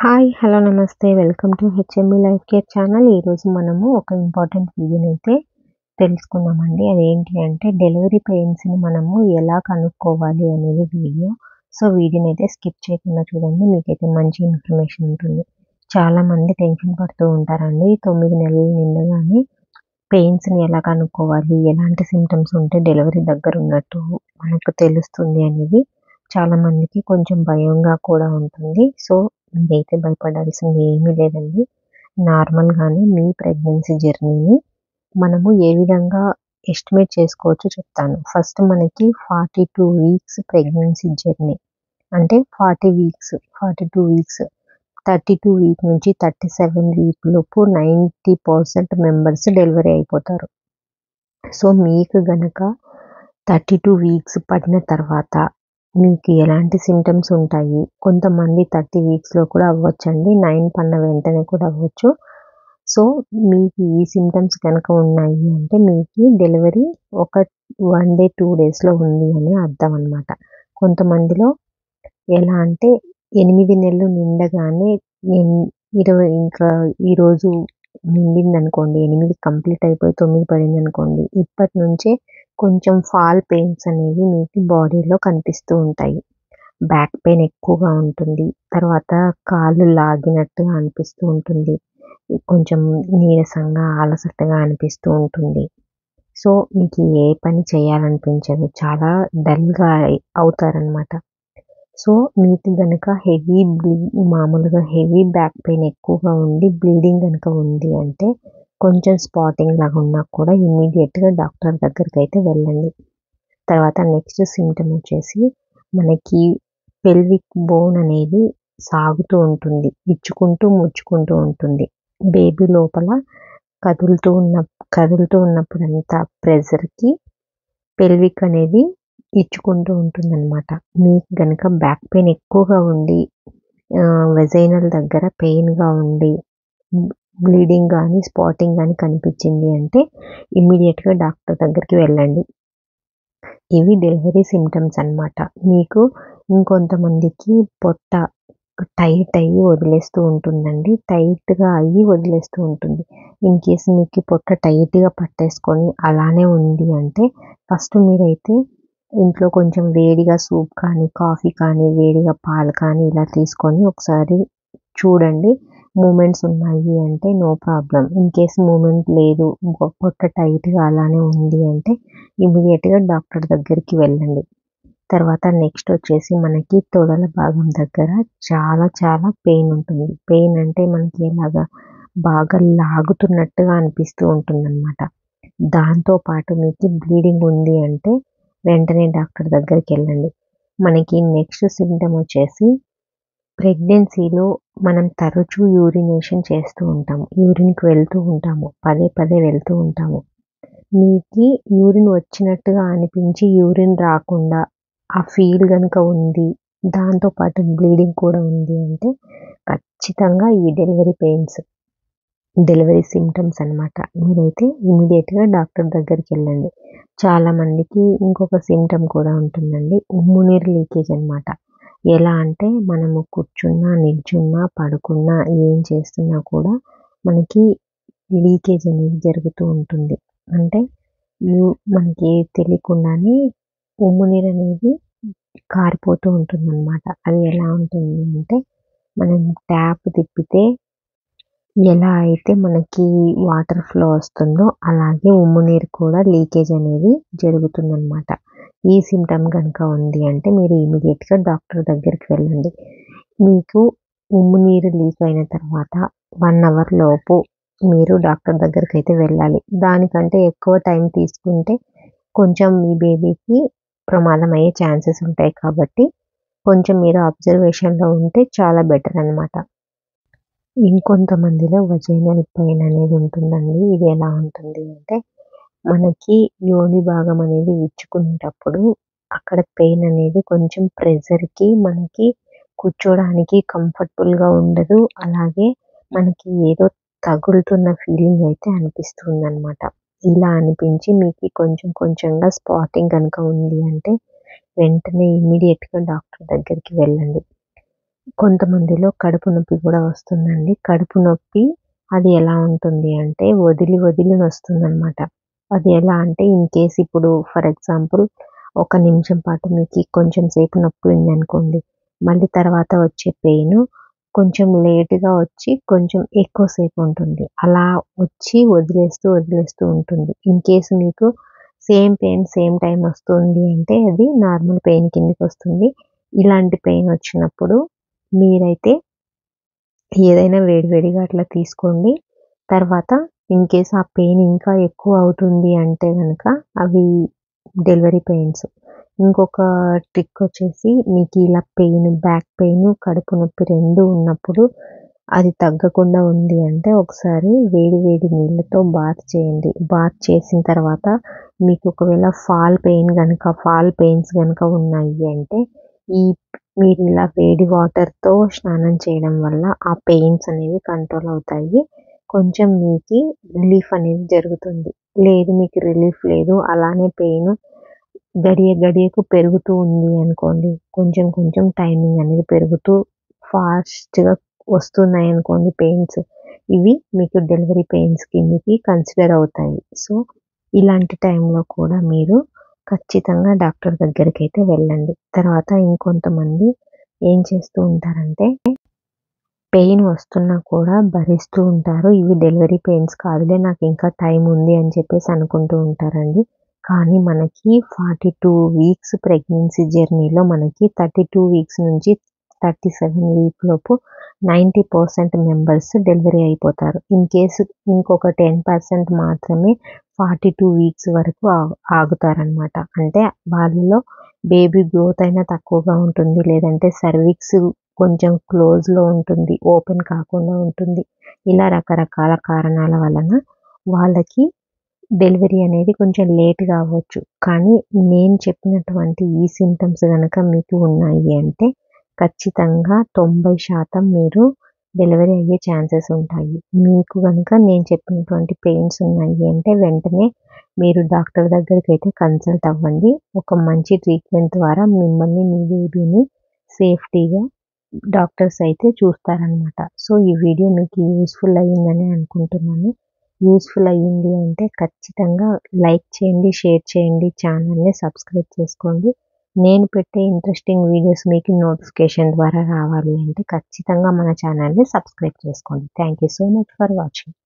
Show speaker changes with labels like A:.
A: Hi! Hello! నమస్తే. Welcome to HMB life care channel. ఈరోజు మనము ఒక ఇంపార్టెంట్ వీడియోనైతే తెలుసుకుందామండి. అదేంటి అంటే డెలివరీ పెయిన్స్‌ని మనము ఎలా కనుక్కోవాలి అనేది వీడియో. సో, వీడియోనైతే స్కిప్ చేయకుండా చూడండి. మీకైతే మంచి ఇన్ఫర్మేషన్ ఉంటుంది. చాలామంది టెన్షన్ పడుతూ ఉంటారండి. 9 నెలలు నిండగానే పెయిన్స్‌ని ఎలా కనుక్కోవాలి? ఎలాంటి సింప్టమ్స్ ఉంటే డెలివరీ దగ్గరున్నట్టు మనకు తెలుస్తుంది అనేది చాలామందికి కొంచెం భయంగా కూడా ఉంటుంది. సో, మీరైతే భయపడాల్సింది ఏమీ లేదండి. నార్మల్‌గానే మీ ప్రెగ్నెన్సీ జర్నీని మనము ఏ విధంగా ఎస్టిమేట్ చేసుకోవచ్చో చెప్తాను. ఫస్ట్ మనకి 42 వీక్స్ ప్రెగ్నెన్సీ జర్నీ. అంటే 40 వీక్స్, 42 వీక్స్. 32 వీక్ నుంచి 37 వీక్ లోపు 90% మెంబర్స్ డెలివరీ అయిపోతారు. సో, మీకు గనక 32 వీక్స్ పడిన తర్వాత మీకు ఎలాంటి సింప్టమ్స్ ఉంటాయి? కొంతమంది 30 వీక్స్‌లో కూడా అవ్వచ్చండి. 9 పడిన వెంటనే కూడా అవ్వచ్చు. సో, మీకు ఈ సింప్టమ్స్ గనక ఉన్నాయి అంటే మీకు డెలివరీ ఒక 1 డే, 2 డేస్‌లో ఉంది అని అర్థం అనమాట. కొంతమందిలో ఎలా అంటే 8 నెలలు నిండగానే 20 ఇంకా ఈరోజు నిండిందనుకోండి, 8 కంప్లీట్ అయిపోయి 9 పడిందనుకోండి, ఇప్పటి నుంచే కొంచెం ఫాల్ పెయిన్స్ అనేవి మీకు బాడీలో కనిపిస్తూ ఉంటాయి. బ్యాక్ పెయిన్ ఎక్కువగా ఉంటుంది. తర్వాత కాళ్ళు లాగినట్టుగా అనిపిస్తూ ఉంటుంది. కొంచెం నీరసంగా, అలసటగా అనిపిస్తూ ఉంటుంది. సో, మీకు ఏ పని చేయాలనిపించదు. చాలా డల్‌గా అవుతారనమాట. సో, మీకు గనక మామూలుగా హెవీ బ్యాక్ పెయిన్ ఎక్కువగా ఉండి, బ్లీడింగ్ గనక ఉంది అంటే, కొంచెం స్పాటింగ్ లాగా ఉన్నా కూడా ఇమ్మీడియేట్‌గా డాక్టర్ దగ్గరికైతే వెళ్ళండి. తర్వాత నెక్స్ట్ సింప్టమ్ వచ్చేసి మనకి పెల్విక్ బోన్ అనేది సాగుతూ ఉంటుంది. ఇచ్చుకుంటూ, ముచ్చుకుంటూ ఉంటుంది. బేబీ లోపల కదులుతూ ఉన్న కదులుతూ ఉన్నప్పుడంతా ప్రెషర్‌కి పెల్విక్ అనేది ఇచ్చుకుంటూ ఉంటుందనమాట. మీకు గనక బ్యాక్ పెయిన్ ఎక్కువగా ఉండి వెజైనల్ దగ్గర పెయిన్‌గా ఉండి బ్లీడింగ్ గానీ, స్పాటింగ్ గానీ కనిపించింది అంటే ఇమ్మీడియేట్‌గా డాక్టర్ దగ్గరికి వెళ్ళండి. ఇవి డెలివరీ సింప్టమ్స్ అనమాట. మీకు ఇంకొంతమందికి పొట్ట టైట్ అయ్యి వదిలేస్తూ ఉంటుందండి. టైట్‌గా అయ్యి వదిలేస్తూ ఉంటుంది. ఇన్‌కేస్ మీకు పొట్ట టైట్‌గా పట్టేసుకొని అలానే ఉంది అంటే ఫస్ట్ మీరైతే ఇంట్లో కొంచెం వేడిగా సూప్ కానీ, కాఫీ కానీ, వేడిగా పాలు కానీ ఇలా తీసుకొని ఒకసారి చూడండి. మూమెంట్స్ ఉన్నాయి అంటే నో ప్రాబ్లమ్. ఇన్‌కేస్ మూమెంట్ లేదు, పొట్ట టైట్‌గా అలానే ఉంది అంటే ఇమ్మీడియేట్‌గా డాక్టర్ దగ్గరికి వెళ్ళండి. తర్వాత నెక్స్ట్ వచ్చేసి మనకి తొడల భాగం దగ్గర చాలా చాలా పెయిన్ ఉంటుంది. పెయిన్ అంటే మనకి ఎలాగా బాగా లాగుతున్నట్టుగా అనిపిస్తూ ఉంటుందన్నమాట. దాంతో పాటు మీకు బ్లీడింగ్ ఉంది అంటే వెంటనే డాక్టర్ దగ్గరికెళ్ళండి. మనకి నెక్స్ట్ సింప్టమ్ వచ్చేసి ప్రెగ్నెన్సీలో మనం తరచూ యూరినేషన్ చేస్తూ ఉంటాము. యూరిన్‌కి వెళ్తూ ఉంటాము. పదే పదే వెళ్తూ ఉంటాము. మీకి యూరిన్ వచ్చినట్టుగా అనిపించి యూరిన్ రాకుండా ఆ ఫీల్ గనుక ఉంది, దాంతో పాటు బ్లీడింగ్ కూడా ఉంది అంటే ఖచ్చితంగా ఇవి డెలివరీ పెయిన్స్. డెలివరీ సింప్టమ్స్ అనమాట. మీరైతే ఇమ్మీడియేట్‌గా డాక్టర్ దగ్గరికెళ్ళండి. చాలామందికి ఇంకొక సింప్టమ్ కూడా ఉంటుందండి. ఉమ్ము నీరు లీకేజ్ అనమాట. ఎలా అంటే మనము కూర్చున్నా, నిల్చున్నా, పడుకున్నా, ఏం చేస్తున్నా కూడా మనకి లీకేజ్ అనేది జరుగుతూ ఉంటుంది. అంటే యు మనకి తెలియకుండానే ఉమ్ము నీరనేది కారిపోతూ ఉంటుందనమాట. అది ఎలా ఉంటుంది అంటే మనం ట్యాప్ తిప్పితే ఎలా అయితే మనకి వాటర్ ఫ్లో వస్తుందో అలాగే ఉమ్ము నీరు కూడా లీకేజ్ అనేది జరుగుతుందనమాట. ఈ సింప్టమ్ గనుక ఉంది అంటే మీరు ఇమ్మీడియేట్‌గా డాక్టర్ దగ్గరికి వెళ్ళండి. మీకు ఉమ్ము నీరు లీక్ అయిన తర్వాత 1 అవర్ లోపు మీరు డాక్టర్ దగ్గరికైతే వెళ్ళాలి. దానికంటే ఎక్కువ టైం తీసుకుంటే కొంచెం మీ బేబీకి ప్రమాదం అయ్యే ఛాన్సెస్ ఉంటాయి కాబట్టి కొంచెం మీరు అబ్జర్వేషన్‌లో ఉంటే చాలా బెటర్ అనమాట. ఇంకొంతమందిలో వజైనల్ పెయిన్ అనేది ఉంటుందండి. ఇది ఎలా ఉంటుంది అంటే, మనకి యోని భాగం అనేది విచ్చుకునేటప్పుడు అక్కడ పెయిన్ అనేది కొంచెం ప్రెషర్‌కి మనకి కూర్చోడానికి కంఫర్టబుల్‌గా ఉండదు. అలాగే మనకి ఏదో తగులుతున్న ఫీలింగ్ అయితే అనిపిస్తుందనమాట. ఇలా అనిపించి మీకు కొంచెం కొంచెంగా స్పాటింగ్ గనుక ఉంది అంటే వెంటనే ఇమ్మీడియేట్‌గా డాక్టర్ దగ్గరికి వెళ్ళండి. కొంతమందిలో కడుపు నొప్పి కూడా వస్తుందండి. కడుపు నొప్పి అది ఎలా ఉంటుంది అంటే వదిలి వదిలి వస్తుందనమాట. అది ఎలా అంటే ఇన్ కేస్ ఇప్పుడు ఫర్ ఎగ్జాంపుల్ ఒక నిమిషం పాటు మీకు కొంచెం సేపు నొప్పి ఉందనుకోండి. మళ్ళీ తర్వాత వచ్చే పెయిన్ కొంచెం లేట్‌గా వచ్చి కొంచెం ఎక్కువ సేపు ఉంటుంది. అలా వచ్చి వదిలేస్తూ వదిలేస్తూ ఉంటుంది. ఇన్ కేస్ మీకు సేమ్ పెయిన్ సేమ్ టైమ్ వస్తుంది అంటే అది నార్మల్ పెయిన్ కిందకొస్తుంది. ఇలాంటి పెయిన్ వచ్చినప్పుడు మీరైతే ఏదైనా వేడివేడిగా అట్లా తీసుకోండి. తర్వాత ఇన్ కేస్ ఆ పెయిన్ ఇంకా ఎక్కువ అవుతుంది అంటే గనక అవి డెలివరీ పెయిన్స్. ఇంకొక ట్రిక్ వచ్చేసి మీకు ఇలా పెయిన్, బ్యాక్ పెయిన్, కడుపు నొప్పి 2 ఉన్నప్పుడు అది తగ్గకుండా ఉంది అంటే ఒకసారి వేడి వేడి నీళ్ళతో బాత్ చేయండి. బాత్ చేసిన తర్వాత మీకు ఒకవేళ ఫాల్ పెయిన్స్ గనక ఉన్నాయి అంటే ఈ మీరు ఇలా వేడి వాటర్‌తో స్నానం చేయడం వల్ల ఆ పెయిన్స్ అనేవి కంట్రోల్ అవుతాయి. కొంచెం మీకి రిలీఫ్ అనేది జరుగుతుంది. లేదు మీకు రిలీఫ్ లేదు అలానే పెయిన్ గడియకు పెరుగుతూ ఉంది అనుకోండి. కొంచెం కొంచెం టైమింగ్ అనేది పెరుగుతూ ఫాస్ట్‌గా వస్తున్నాయనుకోండి పెయిన్స్. ఇవి మీకు డెలివరీ పెయిన్స్ కిందకి కన్సిడర్ అవుతాయి. సో, ఇలాంటి టైంలో కూడా మీరు ఖచ్చితంగా డాక్టర్ దగ్గరికైతే వెళ్ళండి. తర్వాత ఇంకొంతమంది ఏం చేస్తూ ఉంటారంటే పెయిన్ వస్తున్నా కూడా భరిస్తూ ఉంటారు. ఇవి డెలివరీ పెయిన్స్ కాదులే నాకింకా టైం ఉంది అని చెప్పేసి అనుకుంటూ ఉంటారండి. కానీ మనకి 42 వీక్స్ ప్రెగ్నెన్సీ జర్నీలో మనకి 32 వీక్స్ నుంచి 37 వీక్ లోపు 90% మెంబర్స్ డెలివరీ అయిపోతారు. ఇన్ కేస్ ఇంకొక 10% మాత్రమే 42 వీక్స్ వరకు ఆగుతారనమాట. అంటే వాళ్ళలో బేబీ గ్రోత్ అయినా తక్కువగా ఉంటుంది. లేదంటే సర్విక్స్ కొంచెం క్లోజ్‌లో ఉంటుంది. ఓపెన్ కాకుండా ఉంటుంది. ఇలా రకరకాల కారణాల వలన వాళ్ళకి డెలివరీ అనేది కొంచెం లేట్‌గా అవ్వచ్చు. కానీ నేను చెప్పినటువంటి ఈ సింప్టమ్స్ గనక మీకు ఉన్నాయి అంటే ఖచ్చితంగా 90% మీరు డెలివరీ అయ్యే ఛాన్సెస్ ఉంటాయి. మీకు గనుక నేను చెప్పినటువంటి పెయిన్స్ ఉన్నాయి అంటే వెంటనే మీరు డాక్టర్ దగ్గరికైతే కన్సల్ట్ అవ్వండి. ఒక మంచి ట్రీట్మెంట్ ద్వారా మిమ్మల్ని, మీ బేబీని సేఫ్టీగా డాక్టర్స్ అయితే చూస్తారనమాట. సో, ఈ వీడియో మీకు యూజ్‌ఫుల్ అయ్యిందని అనుకుంటున్నాను. యూజ్‌ఫుల్ అయ్యింది అంటే ఖచ్చితంగా లైక్ చేయండి, షేర్ చేయండి, ఛానల్‌ని సబ్స్క్రైబ్ చేసుకోండి. నేను పెట్టే ఇంట్రెస్టింగ్ వీడియోస్ మీకు నోటిఫికేషన్ ద్వారా రావాలి అంటే ఖచ్చితంగా మన ఛానల్‌ని సబ్స్క్రైబ్ చేసుకోండి. Thank you so much for watching.